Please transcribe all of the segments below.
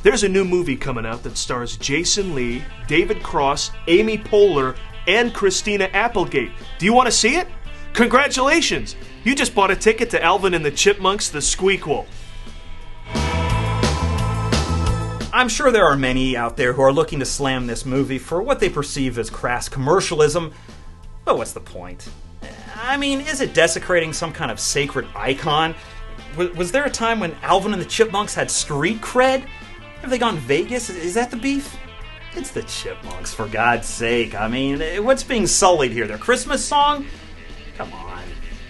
There's a new movie coming out that stars Jason Lee, David Cross, Amy Poehler, and Christina Applegate. Do you want to see it? Congratulations! You just bought a ticket to Alvin and the Chipmunks, the Squeakquel. I'm sure there are many out there who are looking to slam this movie for what they perceive as crass commercialism, but what's the point? I mean, is it desecrating some kind of sacred icon? Was there a time when Alvin and the Chipmunks had street cred? Have they gone Vegas? Is that the beef? It's the Chipmunks, for God's sake. I mean, what's being sullied here? Their Christmas song? Come on.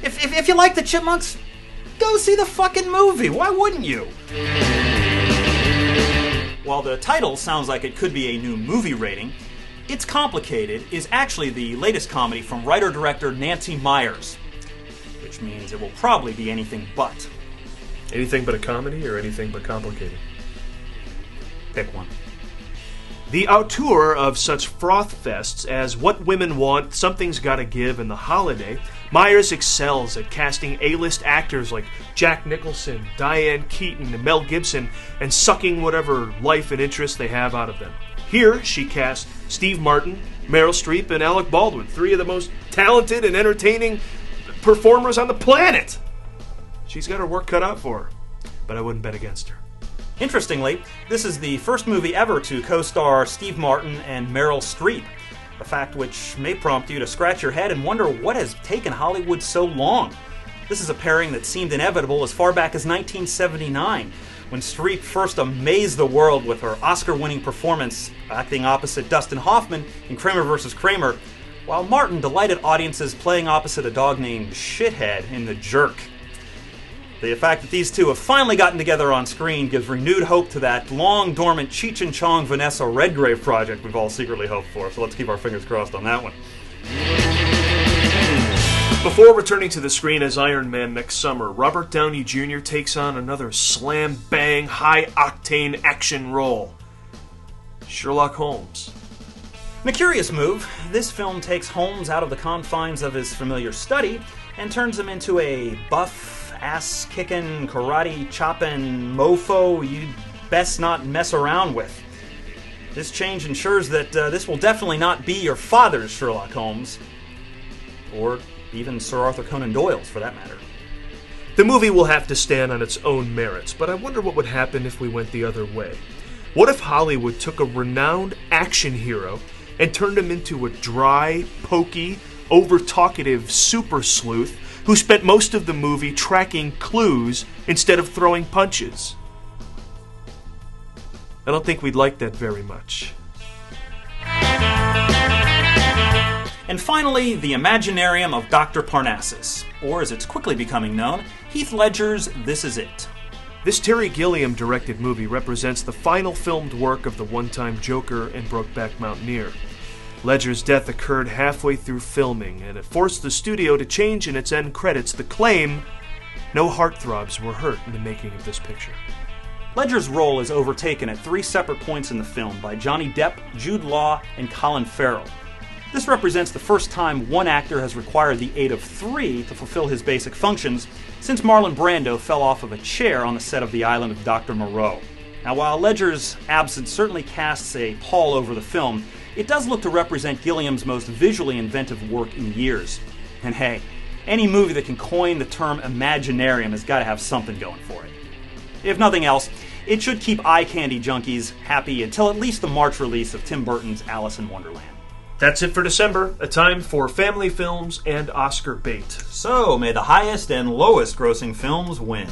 If you like the Chipmunks, go see the fucking movie. Why wouldn't you? While the title sounds like it could be a new movie rating, It's Complicated is actually the latest comedy from writer-director Nancy Meyers, which means it will probably be anything but. Anything but a comedy or anything but complicated? Pick one. The auteur of such froth fests as What Women Want, Something's Gotta Give, and The Holiday, Meyers excels at casting A-list actors like Jack Nicholson, Diane Keaton, and Mel Gibson, and sucking whatever life and interest they have out of them. Here, she cast Steve Martin, Meryl Streep, and Alec Baldwin, three of the most talented and entertaining performers on the planet. She's got her work cut out for her, but I wouldn't bet against her. Interestingly, this is the first movie ever to co-star Steve Martin and Meryl Streep, a fact which may prompt you to scratch your head and wonder what has taken Hollywood so long. This is a pairing that seemed inevitable as far back as 1979, when Streep first amazed the world with her Oscar-winning performance acting opposite Dustin Hoffman in Kramer vs. Kramer, while Martin delighted audiences playing opposite a dog named Shithead in The Jerk. The fact that these two have finally gotten together on screen gives renewed hope to that long-dormant Cheech and Chong Vanessa Redgrave project we've all secretly hoped for, so let's keep our fingers crossed on that one. Before returning to the screen as Iron Man next summer, Robert Downey Jr. takes on another slam-bang, high-octane action role. Sherlock Holmes. In a curious move, this film takes Holmes out of the confines of his familiar study and turns him into a buff, ass-kicking, karate-chopping mofo you'd best not mess around with. This change ensures that this will definitely not be your father's Sherlock Holmes, or even Sir Arthur Conan Doyle's, for that matter. The movie will have to stand on its own merits, but I wonder what would happen if we went the other way. What if Hollywood took a renowned action hero and turned him into a dry, pokey, over-talkative super sleuth who spent most of the movie tracking clues instead of throwing punches? I don't think we'd like that very much. And finally, the Imaginarium of Dr. Parnassus, or as it's quickly becoming known, Heath Ledger's This Is It. This Terry Gilliam-directed movie represents the final filmed work of the one-time Joker and Brokeback Mountaineer. Ledger's death occurred halfway through filming, and it forced the studio to change in its end credits the claim no heartthrobs were hurt in the making of this picture. Ledger's role is overtaken at 3 separate points in the film by Johnny Depp, Jude Law, and Colin Farrell. This represents the first time one actor has required the aid of 3 to fulfill his basic functions, since Marlon Brando fell off of a chair on the set of The Island of Dr. Moreau. Now, while Ledger's absence certainly casts a pall over the film, it does look to represent Gilliam's most visually inventive work in years. And hey, any movie that can coin the term Imaginarium has got to have something going for it. If nothing else, it should keep eye candy junkies happy until at least the March release of Tim Burton's Alice in Wonderland. That's it for December, a time for family films and Oscar bait. So, may the highest and lowest grossing films win.